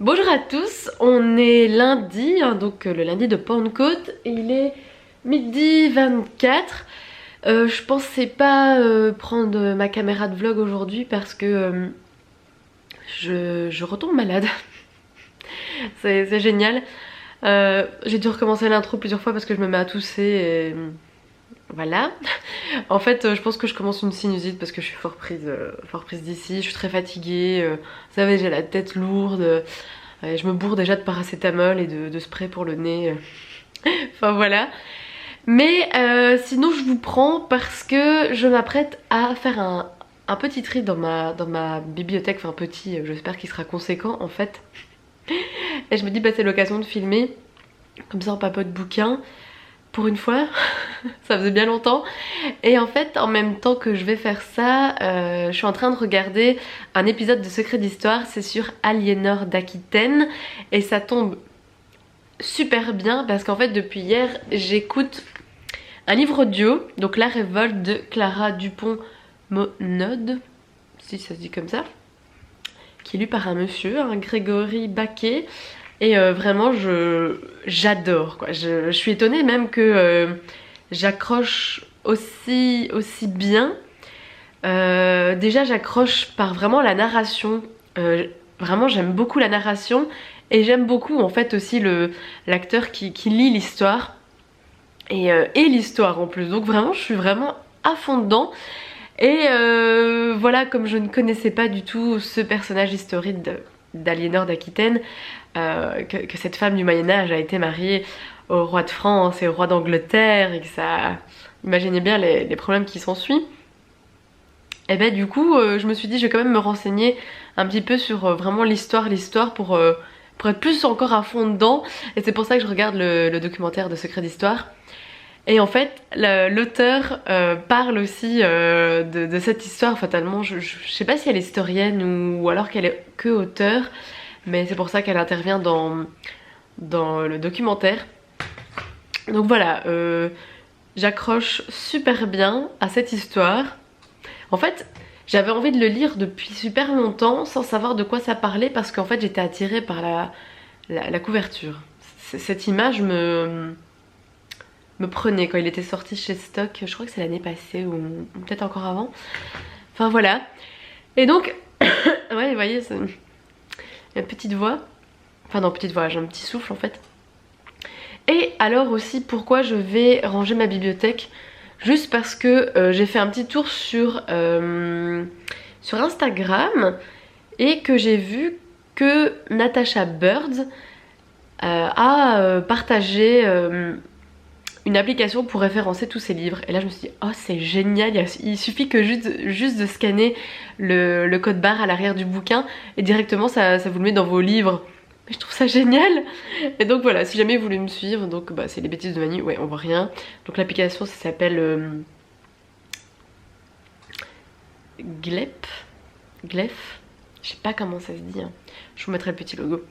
Bonjour à tous, on est lundi, donc le lundi de Pentecôte, et il est midi 24. Je pensais pas prendre ma caméra de vlog aujourd'hui parce que je retombe malade. C'est génial. J'ai dû recommencer l'intro plusieurs fois parce que je me mets à tousser et voilà. En fait, je pense que je commence une sinusite parce que je suis fort prise d'ici. Je suis très fatiguée. Vous savez, j'ai la tête lourde. Je me bourre déjà de paracétamol et de spray pour le nez. Enfin voilà. Mais sinon je vous prends parce que je m'apprête à faire un petit tri dans ma bibliothèque. Enfin petit, j'espère qu'il sera conséquent en fait. Et je me dis bah c'est l'occasion de filmer. Comme ça on papote bouquin. Pour une fois, ça faisait bien longtemps. Et en fait, en même temps que je vais faire ça, je suis en train de regarder un épisode de Secret d'Histoire. C'est sur Aliénor d'Aquitaine. Et ça tombe super bien parce qu'en fait, depuis hier, j'écoute un livre audio. Donc La Révolte de Clara Dupont-Monod, si ça se dit comme ça, qui est lu par un monsieur, un Grégory Baquet. Et vraiment j'adore quoi. Je suis étonnée même que j'accroche aussi bien. Déjà j'accroche par vraiment la narration. Vraiment j'aime beaucoup la narration. Et j'aime beaucoup en fait aussi l'acteur qui lit l'histoire. Et l'histoire en plus. Donc vraiment je suis vraiment à fond dedans. Et voilà, comme je ne connaissais pas du tout ce personnage historique d'Aliénor d'Aquitaine, que cette femme du Moyen-Âge a été mariée au roi de France et au roi d'Angleterre et que ça... Imaginez bien les problèmes qui s'ensuivent. Et ben du coup, je me suis dit je vais quand même me renseigner un petit peu sur vraiment l'histoire pour être plus encore à fond dedans. Et c'est pour ça que je regarde le documentaire de Secret d'Histoire. Et en fait, l'auteur parle aussi de cette histoire fatalement. Je sais pas si elle est historienne ou alors qu'elle est que auteure, mais c'est pour ça qu'elle intervient dans le documentaire. Donc voilà, j'accroche super bien à cette histoire. En fait, j'avais envie de le lire depuis super longtemps sans savoir de quoi ça parlait parce qu'en fait j'étais attirée par la couverture. Cette image me prenait quand il était sorti chez Stock, je crois que c'est l'année passée ou peut-être encore avant. Enfin voilà. Et donc, ouais vous voyez, c'est une petite voix. Enfin non, petite voix, j'ai un petit souffle en fait. Et alors aussi pourquoi je vais ranger ma bibliothèque. Juste parce que j'ai fait un petit tour sur Instagram et que j'ai vu que Natasha Bird a partagé une application pour référencer tous ses livres. Et là je me suis dit oh c'est génial, il suffit que juste de scanner le code barre à l'arrière du bouquin et directement ça vous le met dans vos livres. Mais je trouve ça génial. Et donc voilà, si jamais vous voulez me suivre, donc bah, c'est les bêtises de Manu, ouais on voit rien. Donc l'application ça s'appelle Glef, je sais pas comment ça se dit, hein. Je vous mettrai le petit logo.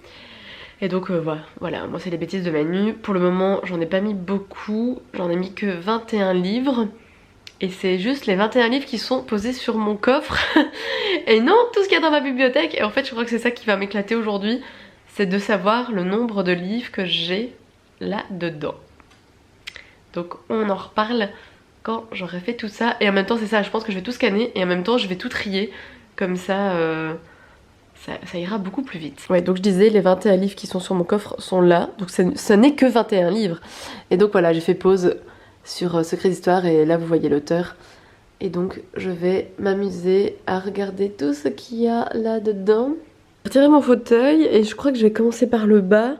Et donc voilà, moi c'est les bêtises de Manu. Pour le moment j'en ai pas mis beaucoup, j'en ai mis que 21 livres. Et c'est juste les 21 livres qui sont posés sur mon coffre. Et non tout ce qu'il y a dans ma bibliothèque. Et en fait je crois que c'est ça qui va m'éclater aujourd'hui. C'est de savoir le nombre de livres que j'ai là-dedans. Donc on en reparle quand j'aurai fait tout ça. Et en même temps c'est ça, je pense que je vais tout scanner et en même temps je vais tout trier. Comme ça, ça ira beaucoup plus vite. Ouais, donc je disais, les 21 livres qui sont sur mon coffre sont là. Donc ce n'est que 21 livres. Et donc voilà, j'ai fait pause sur Secret d'Histoire et là vous voyez l'auteur. Et donc je vais m'amuser à regarder tout ce qu'il y a là-dedans. Je vais retirer mon fauteuil et je crois que je vais commencer par le bas.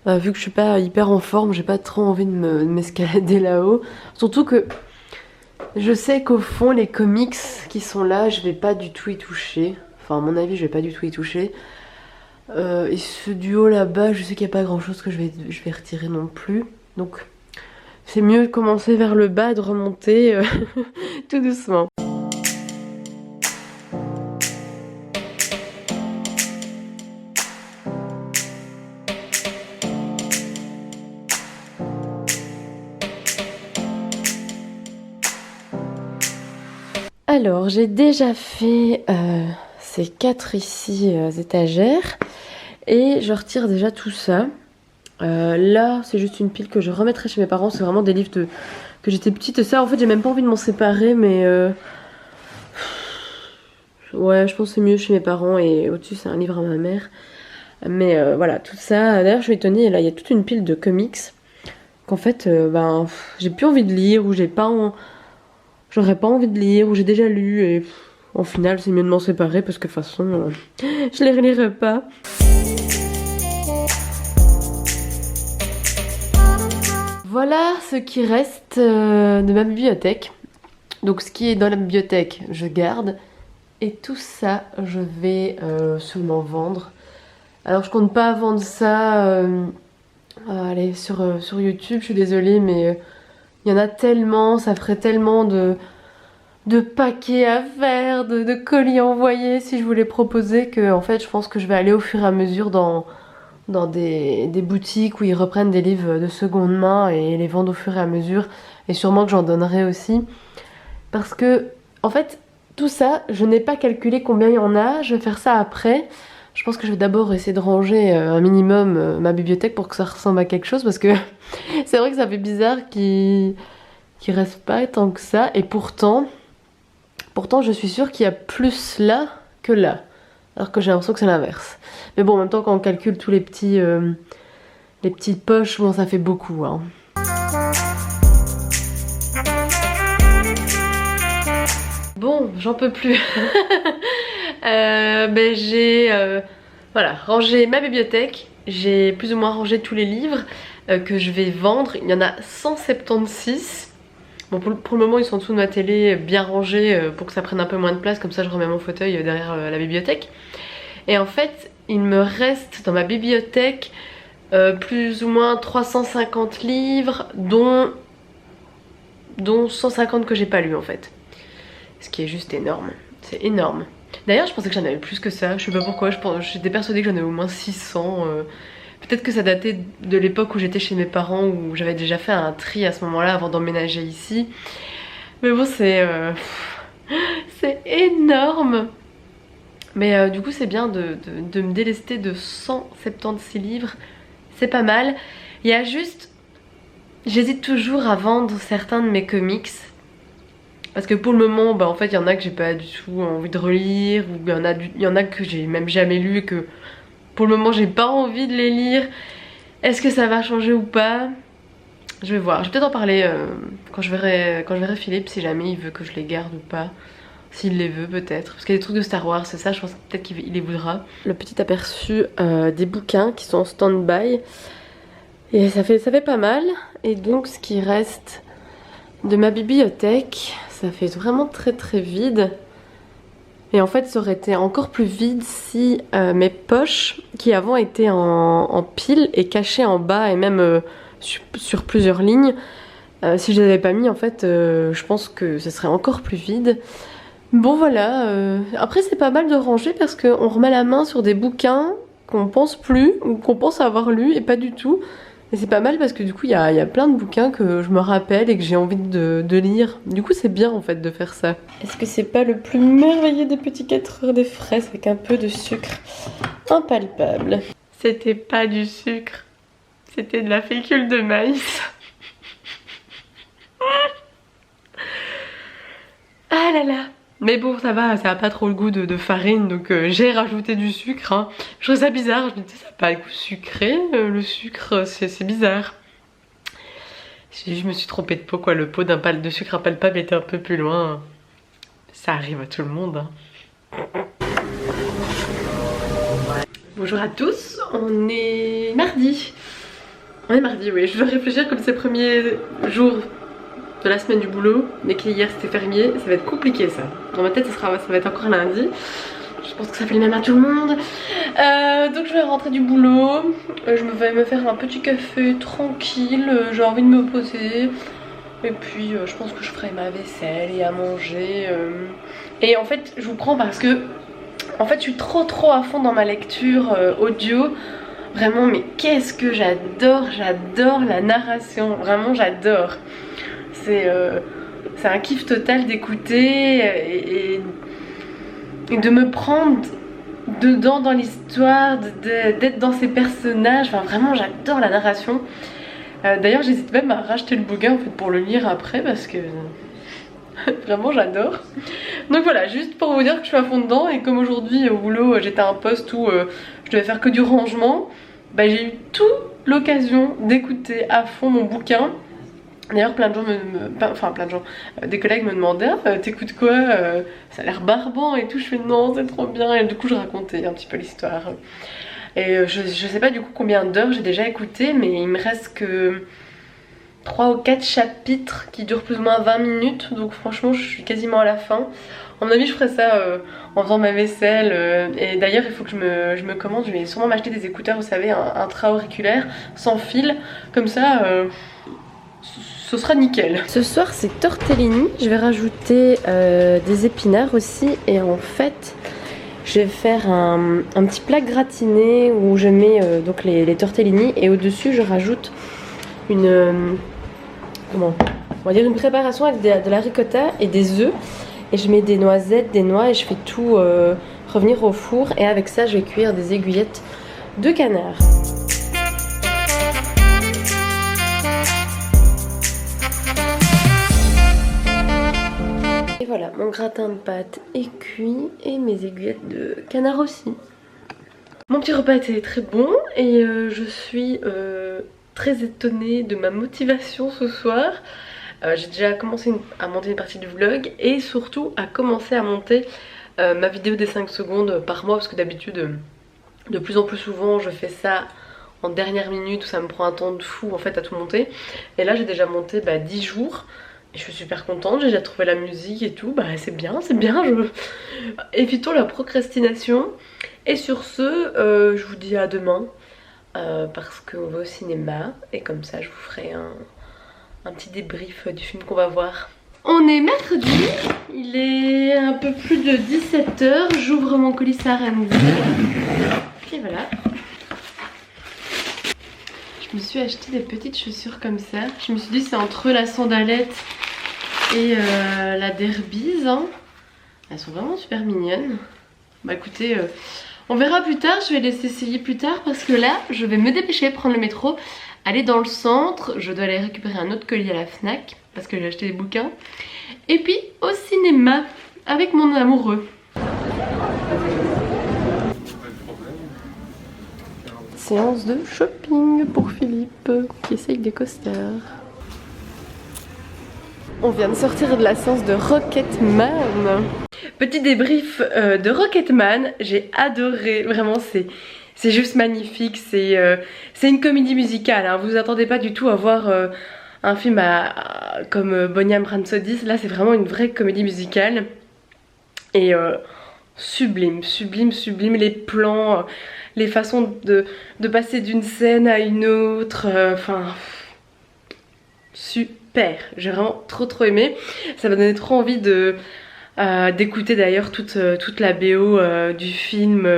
Vu que je suis pas hyper en forme, j'ai pas trop envie de m'escalader là-haut. Surtout que je sais qu'au fond les comics qui sont là, je vais pas du tout y toucher. Enfin à mon avis je vais pas du tout y toucher. Et ce duo là-bas, je sais qu'il n'y a pas grand chose que je vais retirer non plus. Donc c'est mieux de commencer vers le bas et de remonter tout doucement. Alors j'ai déjà fait ces 4 ici étagères Et je retire déjà tout ça. Là c'est juste une pile que je remettrai chez mes parents. C'est vraiment des livres que j'étais petite. Ça en fait j'ai même pas envie de m'en séparer, mais ouais je pense que c'est mieux chez mes parents. Et au-dessus c'est un livre à ma mère. Mais voilà tout ça. D'ailleurs je suis étonnée, là il y a toute une pile de comics qu'en fait ben j'ai plus envie de lire, ou j'aurais pas envie de lire, ou j'ai déjà lu, et au final c'est mieux de m'en séparer parce que de toute façon je les relirai pas. Voilà ce qui reste de ma bibliothèque. Donc ce qui est dans la bibliothèque, je garde. Et tout ça, je vais sûrement vendre. Alors je compte pas vendre ça allez, sur YouTube, je suis désolée, mais il y en a tellement, ça ferait tellement de paquets à faire, de colis envoyés si je vous les proposais, que en fait je pense que je vais aller au fur et à mesure dans des boutiques où ils reprennent des livres de seconde main et les vendent au fur et à mesure, et sûrement que j'en donnerai aussi, parce que en fait tout ça je n'ai pas calculé combien il y en a, je vais faire ça après. Je pense que je vais d'abord essayer de ranger un minimum ma bibliothèque pour que ça ressemble à quelque chose, parce que c'est vrai que ça fait bizarre qu'il reste pas tant que ça, et pourtant je suis sûre qu'il y a plus là que là, alors que j'ai l'impression que c'est l'inverse. Mais bon, en même temps, quand on calcule tous les petites poches, bon, ça fait beaucoup, hein. Bon, j'en peux plus. Ben j'ai voilà, rangé ma bibliothèque. J'ai plus ou moins rangé tous les livres que je vais vendre. Il y en a 176. Bon, pour le moment ils sont en dessous de ma télé, bien rangés pour que ça prenne un peu moins de place, comme ça je remets mon fauteuil derrière la bibliothèque. Et en fait il me reste dans ma bibliothèque plus ou moins 350 livres, dont 150 que j'ai pas lu en fait. Ce qui est juste énorme, c'est énorme. D'ailleurs je pensais que j'en avais plus que ça, je sais pas pourquoi, j'étais persuadée que j'en avais au moins 600. Peut-être que ça datait de l'époque où j'étais chez mes parents, où j'avais déjà fait un tri à ce moment-là avant d'emménager ici. Mais bon, c'est énorme. Mais du coup c'est bien de me délester de 176 livres, c'est pas mal. Il y a juste, j'hésite toujours à vendre certains de mes comics, parce que pour le moment, bah en fait il y en a que j'ai pas du tout envie de relire, ou il y en a que j'ai même jamais lu et que pour le moment j'ai pas envie de les lire. Est-ce que ça va changer ou pas? Je vais voir, je vais peut-être en parler quand je verrai Philippe, si jamais il veut que je les garde ou pas. S'il les veut peut-être, parce qu'il y a des trucs de Star Wars, c'est ça, je pense peut-être qu'il les voudra. Le petit aperçu des bouquins qui sont en stand-by. Et ça fait pas mal. Et donc ce qui reste de ma bibliothèque, ça fait vraiment très très vide. Et en fait ça aurait été encore plus vide si mes poches, qui avant étaient en pile et cachées en bas et même sur plusieurs lignes, si je les avais pas mis en fait je pense que ce serait encore plus vide. Bon voilà, après c'est pas mal de ranger parce qu'on remet la main sur des bouquins qu'on pense plus ou qu'on pense avoir lu et pas du tout. Et c'est pas mal parce que du coup il y a plein de bouquins que je me rappelle et que j'ai envie de lire. Du coup c'est bien en fait de faire ça. Est-ce que c'est pas le plus merveilleux des petits 4 heures des fraises avec un peu de sucre impalpable? C'était pas du sucre, c'était de la fécule de maïs. Ah là là. Mais bon ça a pas trop le goût de farine, donc j'ai rajouté du sucre, hein. Je trouve ça bizarre, je me dis ça n'a pas le goût sucré, le sucre c'est bizarre. Je me suis trompée de pot quoi, le pot de sucre impalpable était un peu plus loin. Ça arrive à tout le monde, hein. Bonjour à tous, on est mardi. On est mardi, oui, je dois réfléchir comme c'est le premier jour de la semaine du boulot, mais qu'hier c'était férié, ça va être compliqué ça. Dans ma tête ça va être encore lundi. Je pense que ça fait les mêmes à tout le monde. Donc je vais rentrer du boulot, je vais me faire un petit café tranquille, j'ai envie de me poser. Et puis je pense que je ferai ma vaisselle et à manger. Et en fait je vous prends parce que en fait je suis trop à fond dans ma lecture audio. Vraiment mais qu'est-ce que j'adore la narration, vraiment j'adore. C'est un kiff total d'écouter et de me prendre dedans dans l'histoire, d'être dans ces personnages. Enfin vraiment j'adore la narration. D'ailleurs j'hésite même à racheter le bouquin en fait pour le lire après parce que vraiment j'adore. Donc voilà, juste pour vous dire que je suis à fond dedans. Et comme aujourd'hui au boulot j'étais à un poste où je devais faire que du rangement, bah, j'ai eu toute l'occasion d'écouter à fond mon bouquin. D'ailleurs plein de gens des collègues me demandaient t'écoutes quoi, ça a l'air barbant et tout. Je fais non c'est trop bien. Et du coup je racontais un petit peu l'histoire. Et je sais pas du coup combien d'heures j'ai déjà écouté, mais il me reste que 3 ou 4 chapitres qui durent plus ou moins 20 minutes. Donc franchement je suis quasiment à la fin. À mon avis je ferai ça en faisant ma vaisselle. Et d'ailleurs il faut que je me commande. Je vais sûrement m'acheter des écouteurs, vous savez, un tra-auriculaire sans fil. Comme ça ce sera nickel. Ce soir c'est tortellini. Je vais rajouter des épinards aussi. Et en fait je vais faire un petit plat gratiné où je mets donc les tortellini. Et au dessus je rajoute une on va dire une préparation avec de la ricotta et des œufs. Et je mets des noisettes, des noix et je fais tout revenir au four. Et avec ça je vais cuire des aiguillettes de canard. Et voilà, mon gratin de pâtes est cuit et mes aiguillettes de canard aussi. Mon petit repas était très bon et je suis très étonnée de ma motivation ce soir. J'ai déjà commencé à monter une partie du vlog et surtout à commencer à monter ma vidéo des 5 secondes par mois, parce que d'habitude de plus en plus souvent je fais ça en dernière minute où ça me prend un temps de fou en fait à tout monter. Et là j'ai déjà monté 10 jours. Et je suis super contente, j'ai déjà trouvé la musique et tout, c'est bien, évitons la procrastination. Et sur ce, je vous dis à demain, parce qu'on va au cinéma, et comme ça je vous ferai un petit débrief du film qu'on va voir. On est mercredi, il est un peu plus de 17 h, j'ouvre mon colis Sarandy. Et voilà. Je me suis acheté des petites chaussures comme ça. Je me suis dit c'est entre la sandalette et la derbise. Elles sont vraiment super mignonnes. Bah écoutez, on verra plus tard. Je vais les essayer plus tard parce que là je vais me dépêcher, prendre le métro, aller dans le centre. Je dois aller récupérer un autre colis à la Fnac parce que j'ai acheté des bouquins. Et puis au cinéma avec mon amoureux. Séance de shopping pour Philippe qui essaye des coasters. On vient de sortir de la séance de Rocketman. Petit débrief de Rocketman, j'ai adoré, vraiment c'est juste magnifique, c'est une comédie musicale, hein. Vous attendez pas du tout à voir un film comme Bohemian Rhapsody. Là c'est vraiment une vraie comédie musicale. Et sublime, les plans, les façons de passer d'une scène à une autre, super, j'ai vraiment trop aimé. Ça m'a donné trop envie d'écouter d'ailleurs toute la BO du film,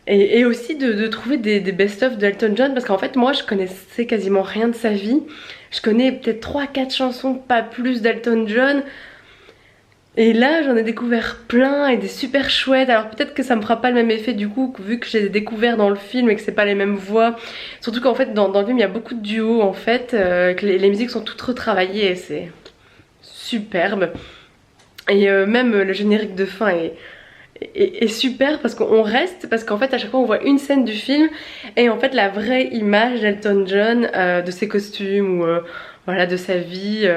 et aussi de trouver des best-of d'Elton John, parce qu'en fait moi je connaissais quasiment rien de sa vie. Je connais peut-être 3-4 chansons, pas plus, d'Elton John. Et là j'en ai découvert plein et des super chouettes. Alors peut-être que ça me fera pas le même effet du coup vu que j'ai découvert dans le film et que c'est pas les mêmes voix. Surtout qu'en fait dans le film il y a beaucoup de duos en fait, que les musiques sont toutes retravaillées et c'est superbe. Et même le générique de fin est super parce qu'on reste, parce qu'en fait à chaque fois on voit une scène du film et en fait la vraie image d'Elton John, de ses costumes ou voilà, de sa vie.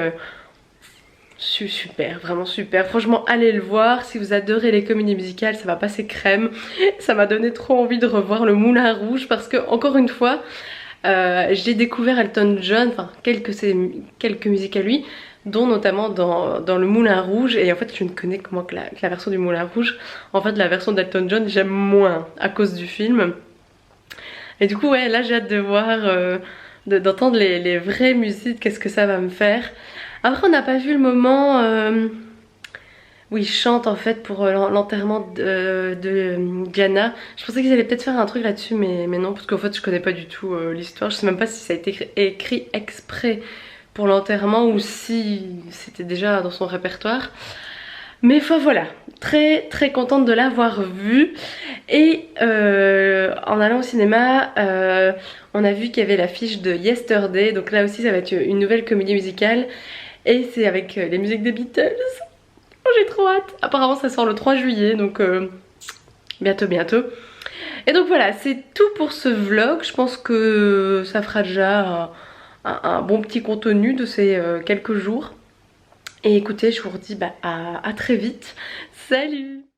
Super, vraiment super. Franchement allez le voir, si vous adorez les comédies musicales ça va passer crème. Ça m'a donné trop envie de revoir le Moulin Rouge parce que encore une fois j'ai découvert Elton John, enfin quelques musiques à lui, dont notamment dans le Moulin Rouge. Et en fait je ne connais que la version du Moulin Rouge. En fait la version d'Elton John j'aime moins à cause du film. Et du coup ouais, là j'ai hâte de voir, d'entendre les vraies musiques, qu'est-ce que ça va me faire. Après on n'a pas vu le moment où il chante en fait pour l'enterrement de Diana. Je pensais qu'ils allaient peut-être faire un truc là-dessus, mais non, parce qu'en fait je connais pas du tout l'histoire. Je sais même pas si ça a été écrit exprès pour l'enterrement ou si c'était déjà dans son répertoire. Mais enfin voilà, très très contente de l'avoir vue. Et en allant au cinéma, on a vu qu'il y avait l'affiche de Yesterday. Donc là aussi ça va être une nouvelle comédie musicale. Et c'est avec les musiques des Beatles. Oh, j'ai trop hâte. Apparemment ça sort le 3 juillet, donc bientôt bientôt. Et donc voilà, c'est tout pour ce vlog. Je pense que ça fera déjà un bon petit contenu de ces quelques jours. Et écoutez, je vous redis à très vite. Salut!